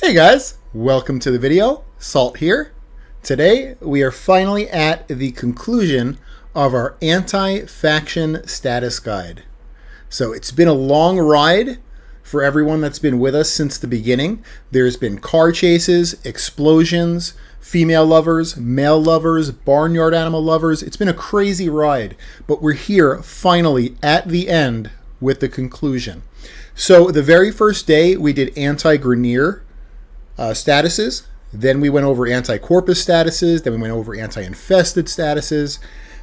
Hey guys, welcome to the video. Salt here. Today we are finally at the conclusion of our anti-faction status guide. So it's been a long ride for everyone that's been with us since the beginning. There's been car chases, explosions, female lovers, male lovers, barnyard animal lovers. It's been a crazy ride, but we're here finally at the end with the conclusion. So the very first day we did anti-Grenier statuses, then we went over anti-Corpus statuses, then we went over anti-infested statuses,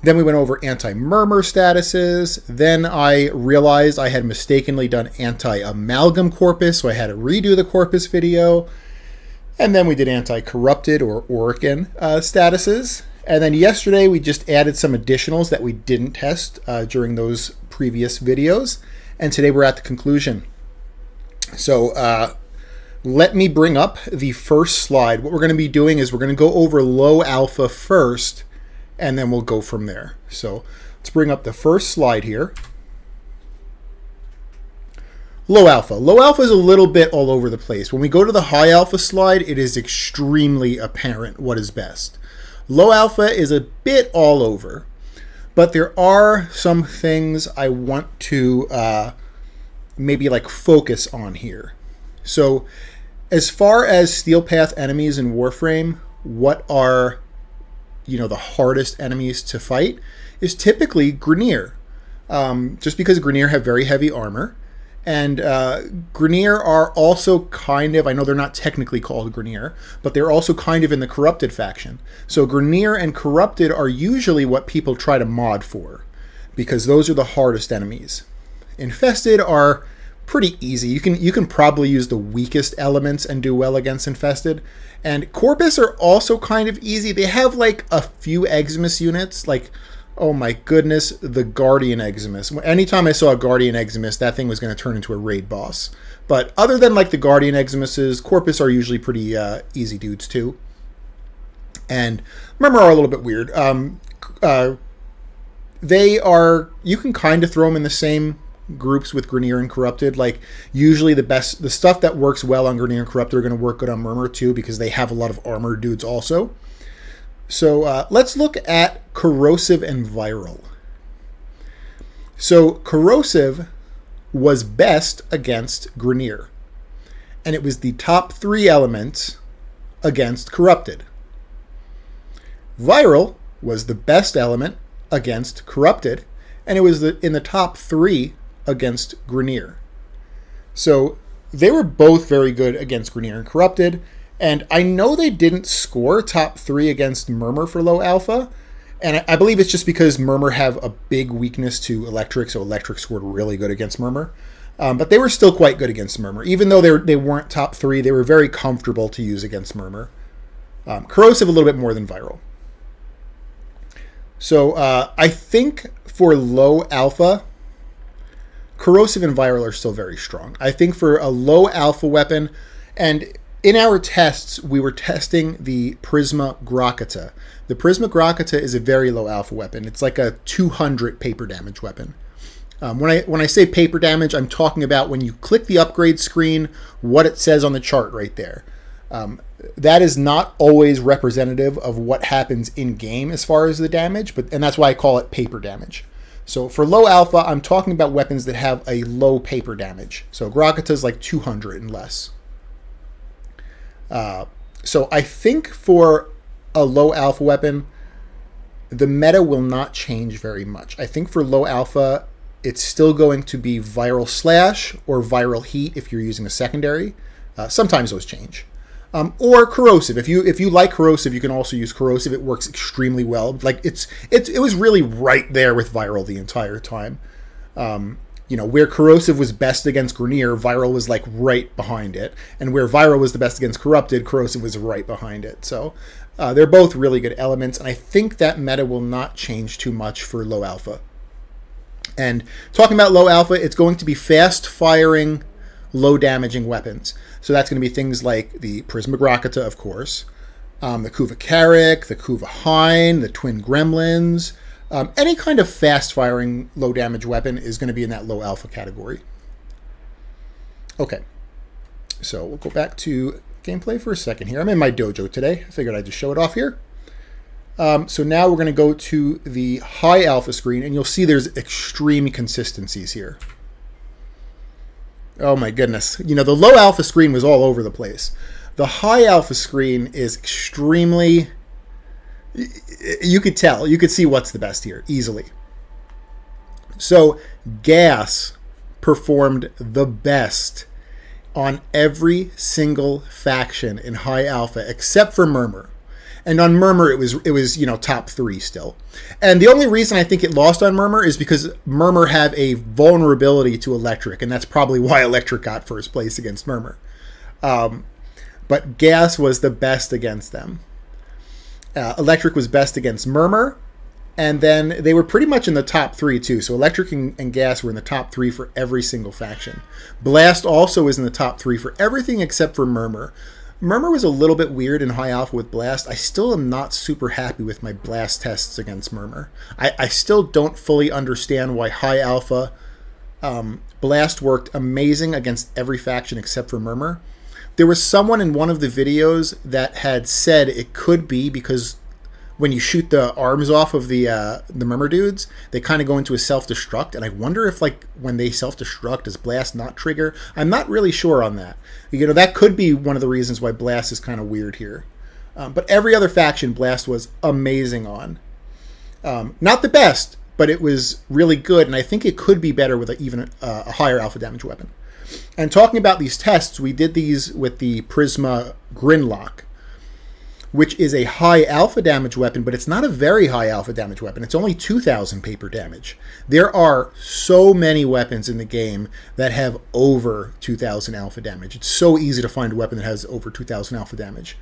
then we went over anti-murmur statuses, then I realized I had mistakenly done anti-amalgam corpus, so I had to redo the corpus video, and then we did anti-corrupted or Orkin statuses, and then yesterday we just added some additionals that we didn't test during those previous videos, and today we're at the conclusion. So let me bring up the first slide. What we're going to be doing is we're going to go over low alpha first, and then we'll go from there. So let's bring up the first slide here. Low alpha. Low alpha is a little bit all over the place. When we go to the high alpha slide, it is extremely apparent what is best. Low alpha is a bit all over, but there are some things I want to maybe like focus on here. So as far as steel path enemies in Warframe, what are, the hardest enemies to fight is typically Grenier. Just because Grenier have very heavy armor. And Grenier are also kind of, I know they're not technically called Grenier, but they're also kind of in the Corrupted faction. So Grenier and Corrupted are usually what people try to mod for, because those are the hardest enemies. Infested are pretty easy. You can probably use the weakest elements and do well against Infested. And Corpus are also kind of easy. They have like a few Eximus units, like, oh my goodness, the Guardian Eximus. Anytime I saw a Guardian Eximus, that thing was going to turn into a raid boss. But other than like the Guardian Eximuses, Corpus are usually pretty easy dudes too. And Murmur are a little bit weird. You can kind of throw them in the same groups with Grenier and Corrupted. Like usually the stuff that works well on Grenier and Corrupted are going to work good on Murmur too, because they have a lot of armored dudes also. So let's look at corrosive and viral. So corrosive was best against Grenier, and it was the top 3 elements against Corrupted. Viral was the best element against Corrupted, and it was in the top 3 against Grenier. So they were both very good against Grenier and Corrupted. And I know they didn't score top 3 against Murmur for low alpha. And I believe it's just because Murmur have a big weakness to Electric, so Electric scored really good against Murmur. But they were still quite good against Murmur. Even though they weren't top 3, they were very comfortable to use against Murmur. Corrosive a little bit more than Viral. So I think for low alpha, Corrosive and Viral are still very strong. I think for a low alpha weapon, and in our tests, we were testing the Prisma Grokata. The Prisma Grokata is a very low alpha weapon. It's like a 200 paper damage weapon. When I say paper damage, I'm talking about when you click the upgrade screen, what it says on the chart right there. That is not always representative of what happens in game as far as the damage, and that's why I call it paper damage. So for low alpha, I'm talking about weapons that have a low paper damage. So Grokata is like 200 and less. So I think for a low alpha weapon, the meta will not change very much. I think for low alpha, it's still going to be Viral Slash or Viral Heat if you're using a secondary. Sometimes those change. Or Corrosive. If you like Corrosive, you can also use Corrosive. It works extremely well. Like it was really right there with Viral the entire time. Where Corrosive was best against Grenier, Viral was like right behind it. And where Viral was the best against Corrupted, Corrosive was right behind it. So they're both really good elements. And I think that meta will not change too much for low alpha. And talking about low alpha, it's going to be fast firing, low damaging weapons. So that's going to be things like the Prisma Grokata, of course, the Kuva Carrick, the Kuva Hine, the Twin Gremlins. Any kind of fast-firing, low-damage weapon is going to be in that low alpha category. Okay, so we'll go back to gameplay for a second here. I'm in my dojo today. I figured I'd just show it off here. So now we're going to go to the high alpha screen, and you'll see there's extreme consistencies here. Oh my goodness. You know, the low alpha screen was all over the place. The high alpha screen is extremely... You could tell. You could see what's the best here, easily. So, Gas performed the best on every single faction in high alpha, except for Murmur. And on Murmur, it was top 3 still. And the only reason I think it lost on Murmur is because Murmur have a vulnerability to Electric, and that's probably why Electric got first place against Murmur. But Gas was the best against them. Electric was best against Murmur, and then they were pretty much in the top 3 too. So Electric and Gas were in the top 3 for every single faction. Blast also is in the top 3 for everything except for Murmur. Murmur was a little bit weird in high alpha with Blast. I still am not super happy with my Blast tests against Murmur. I still don't fully understand why high alpha Blast worked amazing against every faction except for Murmur. There was someone in one of the videos that had said it could be because when you shoot the arms off of the Murmur dudes, they kind of go into a self-destruct. And I wonder if, like, when they self-destruct, does Blast not trigger? I'm not really sure on that. You know, that could be one of the reasons why Blast is kind of weird here. But every other faction, Blast was amazing on. Not the best, but it was really good. And I think it could be better with even a higher alpha damage weapon. And talking about these tests, we did these with the Prisma Grinlock, which is a high alpha damage weapon, but it's not a very high alpha damage weapon. It's only 2,000 paper damage. There are so many weapons in the game that have over 2,000 alpha damage. It's so easy to find a weapon that has over 2,000 alpha damage.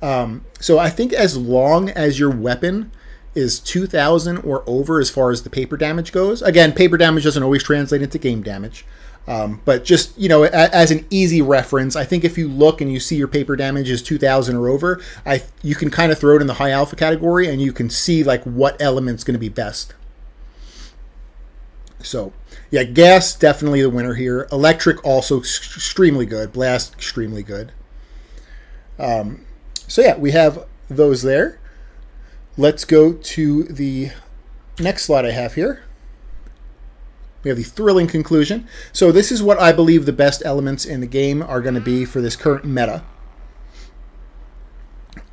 So I think as long as your weapon is 2,000 or over as far as the paper damage goes, again, paper damage doesn't always translate into game damage. But just, as an easy reference, I think if you look and you see your paper damage is 2,000 or over, you can kind of throw it in the high alpha category and you can see like what element's going to be best. So, yeah, Gas definitely the winner here. Electric also extremely good. Blast extremely good. So yeah, we have those there. Let's go to the next slide I have here. We have the thrilling conclusion. So this is what I believe the best elements in the game are going to be for this current meta.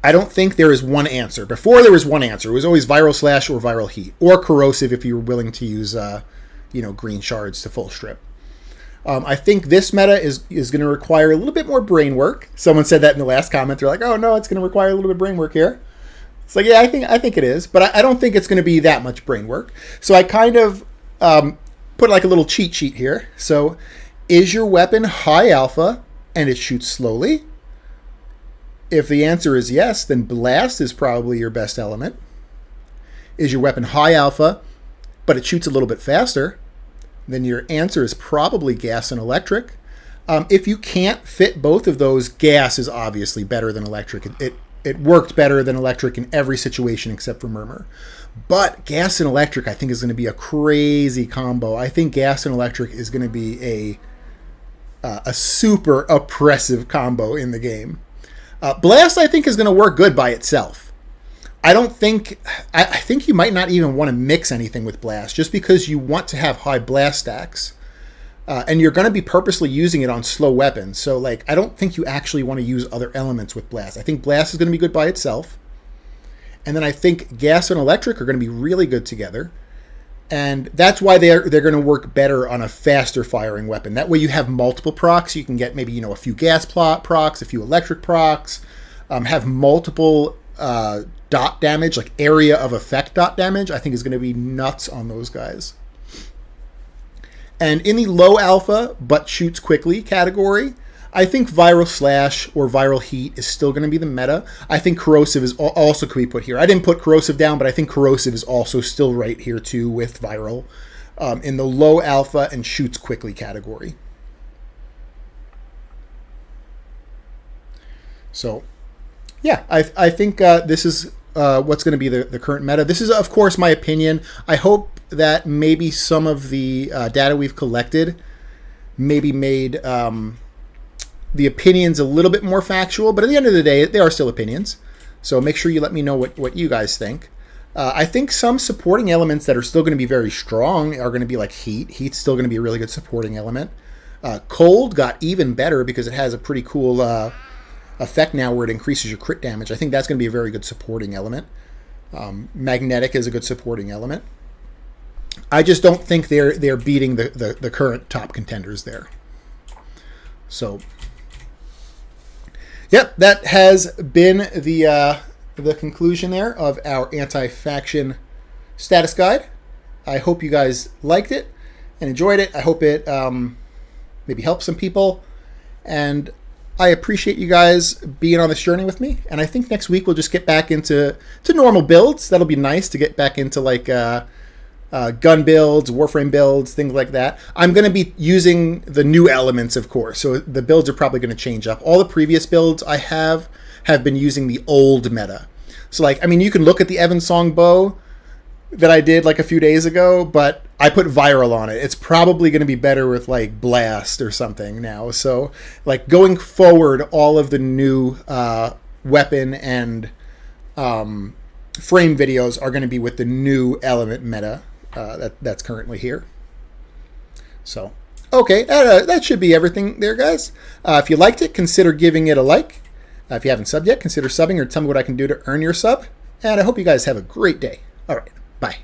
I don't think there is one answer. Before there was one answer. It was always Viral Slash or Viral Heat. Or Corrosive if you were willing to use green shards to full strip. I think this meta is going to require a little bit more brain work. Someone said that in the last comment. They're like, oh no, it's going to require a little bit of brain work here. It's like, yeah, I think it is. But I don't think it's going to be that much brain work. So I kind of... put like a little cheat sheet here. So, is your weapon high alpha and it shoots slowly? If the answer is yes, then Blast is probably your best element. Is your weapon high alpha, but it shoots a little bit faster? Then your answer is probably Gas and Electric. If you can't fit both of those, Gas is obviously better than Electric. It worked better than Electric in every situation except for Murmur. But Gas and Electric, I think, is going to be a crazy combo. I think Gas and Electric is going to be a super oppressive combo in the game. Blast, I think, is going to work good by itself. I think you might not even want to mix anything with Blast, just because you want to have high Blast stacks. And you're going to be purposely using it on slow weapons. So, I don't think you actually want to use other elements with Blast. I think Blast is going to be good by itself. And then I think Gas and Electric are going to be really good together. And that's why they're going to work better on a faster firing weapon. That way you have multiple procs. You can get maybe, a few gas procs, a few electric procs, have multiple dot damage, like area of effect dot damage. I think is going to be nuts on those guys. And in the low alpha but shoots quickly category, I think Viral Slash or Viral Heat is still going to be the meta. I think Corrosive is also could be put here. I didn't put Corrosive down, but I think Corrosive is also still right here too with Viral in the low alpha and shoots quickly category. So, yeah, I think this is what's going to be the current meta. This is, of course, my opinion. I hope that maybe some of the data we've collected maybe made... the opinions a little bit more factual, but at the end of the day, they are still opinions. So make sure you let me know what you guys think. I think some supporting elements that are still going to be very strong are going to be like heat. Heat's still going to be a really good supporting element. Cold got even better because it has a pretty cool effect now where it increases your crit damage. I think that's going to be a very good supporting element. Magnetic is a good supporting element. I just don't think they're beating the current top contenders there. So, yep, that has been the conclusion there of our anti-faction status guide. I hope you guys liked it and enjoyed it. I hope it maybe helped some people. And I appreciate you guys being on this journey with me. And I think next week we'll just get back into normal builds. That'll be nice to get back into like gun builds, Warframe builds, things like that. I'm going to be using the new elements, of course. So the builds are probably going to change up. All the previous builds I have been using the old meta. So like, I mean, you can look at the Evensong bow that I did like a few days ago, but I put viral on it. It's probably going to be better with like blast or something now. So like going forward, all of the new weapon and frame videos are going to be with the new element meta that's currently here. So, okay, that should be everything there, guys. If you liked it, consider giving it a like. If you haven't subbed yet, consider subbing or tell me what I can do to earn your sub. And I hope you guys have a great day. All right, bye.